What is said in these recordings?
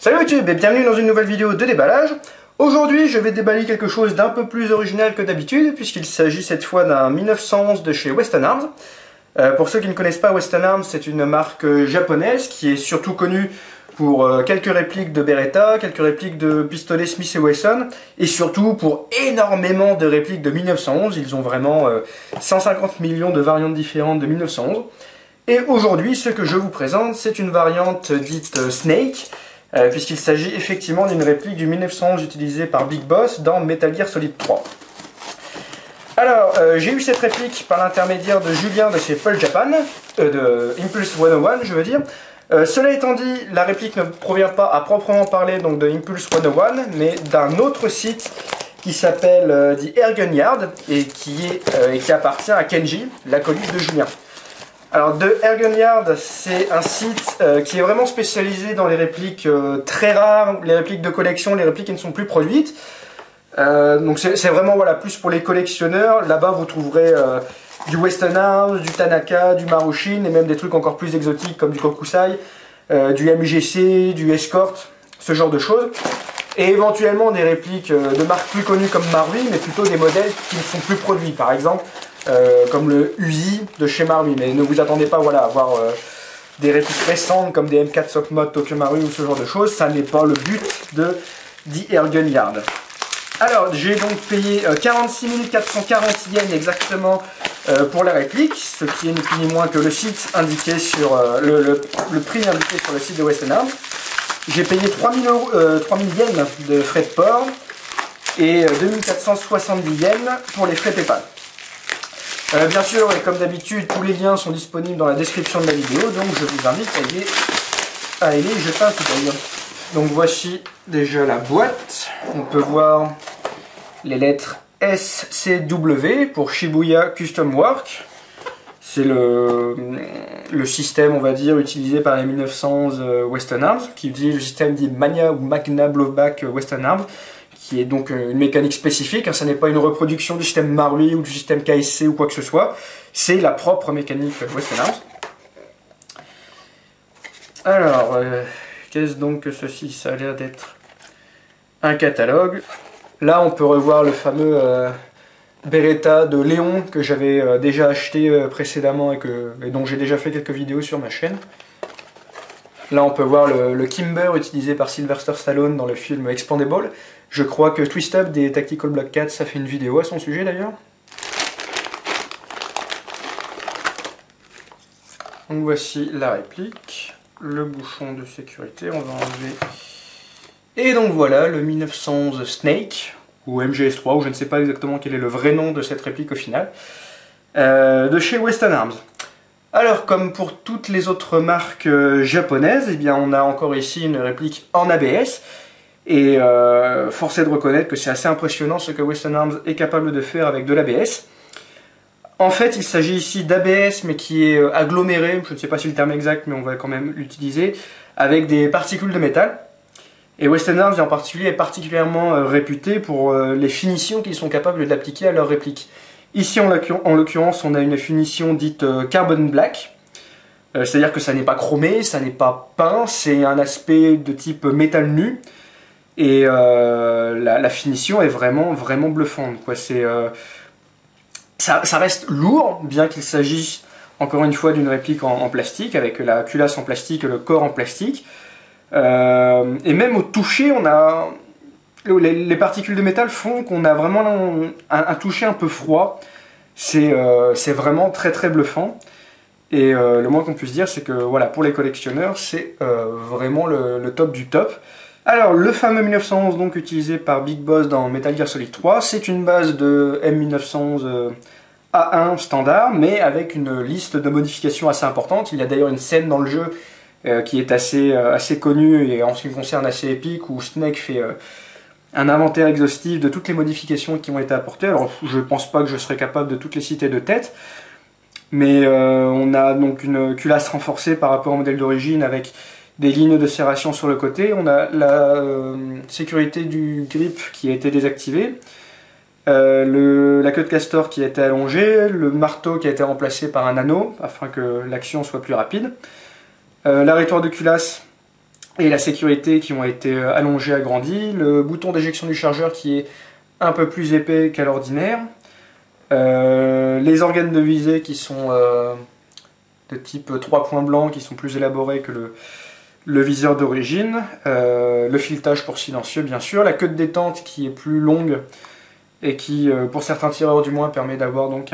Salut YouTube et bienvenue dans une nouvelle vidéo de déballage. Aujourd'hui je vais déballer quelque chose d'un peu plus original que d'habitude puisqu'il s'agit cette fois d'un 1911 de chez Weston Arms. Pour ceux qui ne connaissent pas Weston Arms, c'est une marque japonaise qui est surtout connue pour quelques répliques de Beretta, quelques répliques de pistolets Smith & Wesson et surtout pour énormément de répliques de 1911. Ils ont vraiment 150 millions de variantes différentes de 1911. Et aujourd'hui ce que je vous présente c'est une variante dite Snake. Puisqu'il s'agit effectivement d'une réplique du 1911 utilisée par Big Boss dans Metal Gear Solid 3. Alors, j'ai eu cette réplique par l'intermédiaire de Julien de chez Pulp Japan, de Impulse 101 je veux dire. Cela étant dit, la réplique ne provient pas à proprement parler donc de Impulse 101, mais d'un autre site qui s'appelle The Airgun Yard et qui appartient à Kenji, l'acolyte de Julien. Alors, The Airgun Yard, c'est un site qui est vraiment spécialisé dans les répliques très rares, les répliques de collection, les répliques qui ne sont plus produites. Donc c'est vraiment voilà, plus pour les collectionneurs. Là-bas, vous trouverez du Weston Arms, du Tanaka, du Marushin, et même des trucs encore plus exotiques comme du Kokusai, du MGC, du Escort, ce genre de choses. Et éventuellement des répliques de marques plus connues comme Marui, mais plutôt des modèles qui ne sont plus produits. Par exemple, comme le Uzi de chez Marui, mais ne vous attendez pas voilà, à avoir des répliques récentes comme des M4 Sock Mod Tokyo Marui ou ce genre de choses, ça n'est pas le but de The Airgun Yard. Alors j'ai donc payé 46 440 yens exactement pour la réplique, ce qui est ni plus ni moins que le site indiqué sur le prix indiqué sur le site de Weston Arms. J'ai payé 3000 yens de frais de port et 2470 yens pour les frais PayPal. Bien sûr, et comme d'habitude, tous les liens sont disponibles dans la description de la vidéo, donc je vous invite à aller y jeter un coup d'œil. Donc voici déjà la boîte. On peut voir les lettres SCW pour Shibuya Custom Work. C'est le système, on va dire, utilisé par les 1911 Weston Arms, qui utilise le système dit Mania ou Magna Blowback Weston Arms, qui est donc une mécanique spécifique, hein, ça n'est pas une reproduction du système Marui ou du système KSC ou quoi que ce soit, c'est la propre mécanique Weston Arms. Alors, qu'est-ce donc que ceci? Ça a l'air d'être un catalogue. Là, on peut revoir le fameux Beretta de Léon que j'avais déjà acheté précédemment et dont j'ai déjà fait quelques vidéos sur ma chaîne. Là, on peut voir le Kimber utilisé par Sylvester Stallone dans le film Expandable. Je crois que Twist Up des Tactical Black Cats a fait une vidéo à son sujet d'ailleurs. Donc voici la réplique, le bouchon de sécurité, on va enlever. Et donc voilà le 1911 Snake, ou MGS3, ou je ne sais pas exactement quel est le vrai nom de cette réplique au final, de chez Weston Arms. Alors, comme pour toutes les autres marques japonaises, eh bien, on a encore ici une réplique en ABS. Et force est de reconnaître que c'est assez impressionnant ce que Weston Arms est capable de faire avec de l'ABS. En fait, il s'agit ici d'ABS, mais qui est aggloméré, je ne sais pas si le terme exact, mais on va quand même l'utiliser, avec des particules de métal. Et Weston Arms en particulier est particulièrement réputé pour les finitions qu'ils sont capables d'appliquer à leurs répliques. Ici, en l'occurrence, on a une finition dite Carbon Black, c'est-à-dire que ça n'est pas chromé, ça n'est pas peint, c'est un aspect de type métal nu, et la finition est vraiment bluffante, quoi. Ça reste lourd, bien qu'il s'agisse encore une fois d'une réplique en plastique, avec la culasse en plastique et le corps en plastique, et même au toucher, on a... Les particules de métal font qu'on a vraiment un toucher un peu froid. C'est vraiment très bluffant. Et le moins qu'on puisse dire, c'est que voilà, pour les collectionneurs, c'est vraiment le top du top. Alors, le fameux 1911 donc utilisé par Big Boss dans Metal Gear Solid 3, c'est une base de M1911 A1 standard, mais avec une liste de modifications assez importante. Il y a d'ailleurs une scène dans le jeu qui est assez connue et en ce qui me concerne assez épique, où Snake fait... un inventaire exhaustif de toutes les modifications qui ont été apportées. Alors je ne pense pas que je serai capable de toutes les citer de tête, mais on a donc une culasse renforcée par rapport au modèle d'origine avec des lignes de serration sur le côté. On a la sécurité du grip qui a été désactivée, la queue de castor qui a été allongée, le marteau qui a été remplacé par un anneau afin que l'action soit plus rapide, l'arrêtoire de culasse et la sécurité qui ont été allongées, agrandies, le bouton d'éjection du chargeur qui est un peu plus épais qu'à l'ordinaire, les organes de visée qui sont de type 3 points blancs, qui sont plus élaborés que le viseur d'origine, le filetage pour silencieux bien sûr, la queue de détente qui est plus longue et qui, pour certains tireurs du moins, permet d'avoir donc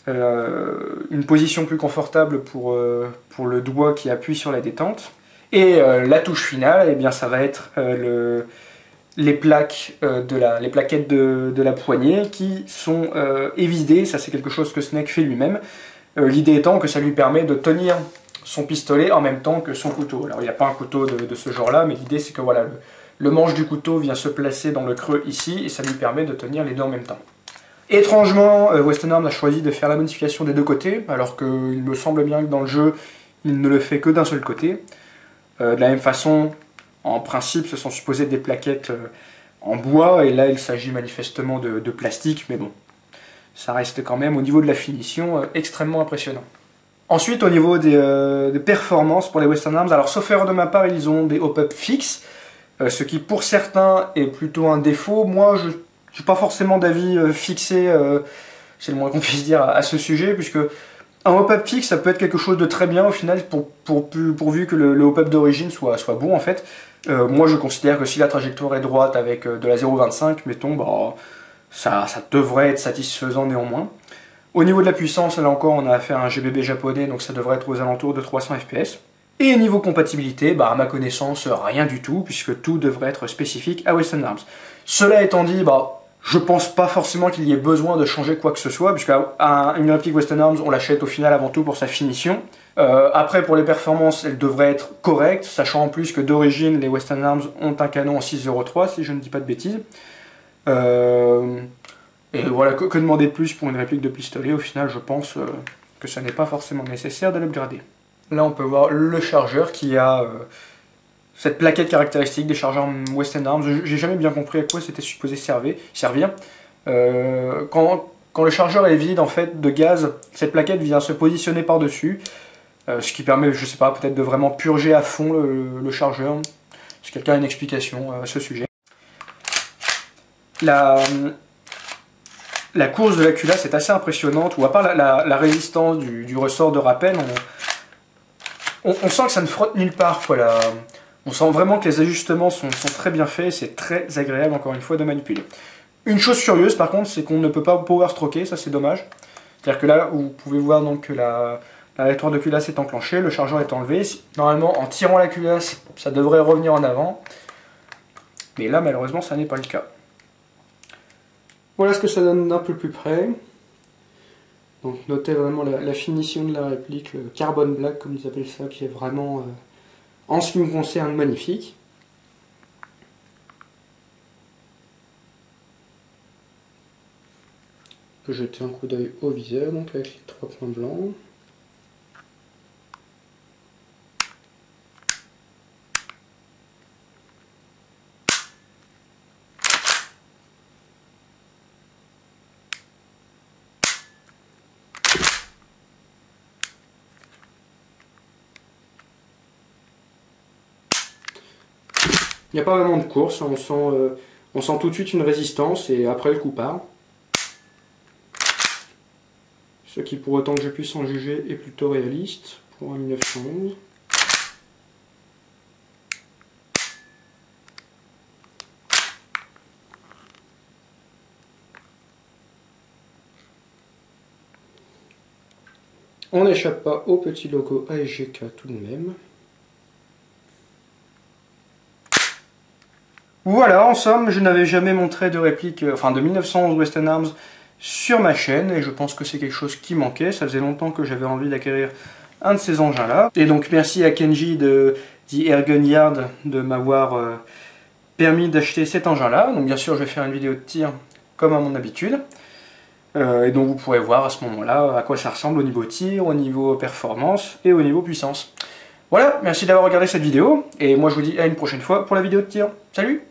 une position plus confortable pour le doigt qui appuie sur la détente. Et la touche finale, eh bien, ça va être les plaquettes de la poignée qui sont évidées. Ça, c'est quelque chose que Snake fait lui-même. L'idée étant que ça lui permet de tenir son pistolet en même temps que son couteau. Alors, il n'y a pas un couteau de ce genre-là, mais l'idée, c'est que voilà, le manche du couteau vient se placer dans le creux ici, et ça lui permet de tenir les deux en même temps. Étrangement, Weston Arms a choisi de faire la modification des deux côtés, alors qu'il me semble bien que dans le jeu, il ne le fait que d'un seul côté. De la même façon, en principe, ce sont supposées des plaquettes en bois, et là il s'agit manifestement de plastique, mais bon, ça reste quand même au niveau de la finition extrêmement impressionnant. Ensuite, au niveau des performances pour les Weston Arms, alors sauf erreur de ma part, ils ont des hop-up fixes, ce qui pour certains est plutôt un défaut. Moi, je n'ai pas forcément d'avis fixé, c'est le moins qu'on puisse dire, à ce sujet, puisque un hop-up fixe, ça peut être quelque chose de très bien au final, pourvu que le hop-up d'origine soit bon en fait. Moi je considère que si la trajectoire est droite avec de la 0,25, mettons, bah, ça devrait être satisfaisant néanmoins. Au niveau de la puissance, là encore, on a affaire à un GBB japonais, donc ça devrait être aux alentours de 300 fps. Et niveau compatibilité, bah, à ma connaissance, rien du tout, puisque tout devrait être spécifique à Weston Arms. Cela étant dit, bah, je pense pas forcément qu'il y ait besoin de changer quoi que ce soit, puisque une réplique Weston Arms, on l'achète au final avant tout pour sa finition. Après, pour les performances, elle devrait être correcte, sachant en plus que d'origine, les Weston Arms ont un canon en 6.03, si je ne dis pas de bêtises. Et voilà, que demander de plus pour une réplique de pistolet? Au final, je pense que ce n'est pas forcément nécessaire de l'upgrader. Là, on peut voir le chargeur qui a cette plaquette caractéristique des chargeurs Weston Arms. J'ai jamais bien compris à quoi c'était supposé servir. Quand le chargeur est vide en fait de gaz, cette plaquette vient se positionner par-dessus, ce qui permet, je sais pas, peut-être de vraiment purger à fond le chargeur. Si quelqu'un a une explication à ce sujet. La course de la culasse est assez impressionnante, ou à part la résistance du ressort de rappel, on sent que ça ne frotte nulle part, quoi. On sent vraiment que les ajustements sont très bien faits, c'est très agréable encore une fois de manipuler. Une chose curieuse par contre, c'est qu'on ne peut pas power stroker, ça c'est dommage. C'est-à-dire que là, vous pouvez voir donc que la trajectoire de culasse est enclenchée, le chargeur est enlevé. Normalement, en tirant la culasse, ça devrait revenir en avant. Mais là, malheureusement, ça n'est pas le cas. Voilà ce que ça donne d'un peu plus près. Donc notez vraiment la finition de la réplique, le carbon black comme ils appellent ça, qui est vraiment, en ce qui me concerne, magnifique. Je peux jeter un coup d'œil au viseur, donc avec les 3 points blancs. Il n'y a pas vraiment de course, on sent tout de suite une résistance et après le coup part. Ce qui, pour autant que je puisse en juger, est plutôt réaliste pour un 1911. On n'échappe pas au petit logo ASGK tout de même. Voilà, en somme, je n'avais jamais montré de réplique, enfin de 1911 Weston Arms sur ma chaîne, et je pense que c'est quelque chose qui manquait. Ça faisait longtemps que j'avais envie d'acquérir un de ces engins-là. Et donc merci à Kenji de The Airgun Yard de m'avoir permis d'acheter cet engin-là. Donc bien sûr, je vais faire une vidéo de tir comme à mon habitude. Et donc vous pourrez voir à ce moment-là à quoi ça ressemble au niveau tir, au niveau performance et au niveau puissance. Voilà, merci d'avoir regardé cette vidéo, et moi je vous dis à une prochaine fois pour la vidéo de tir. Salut!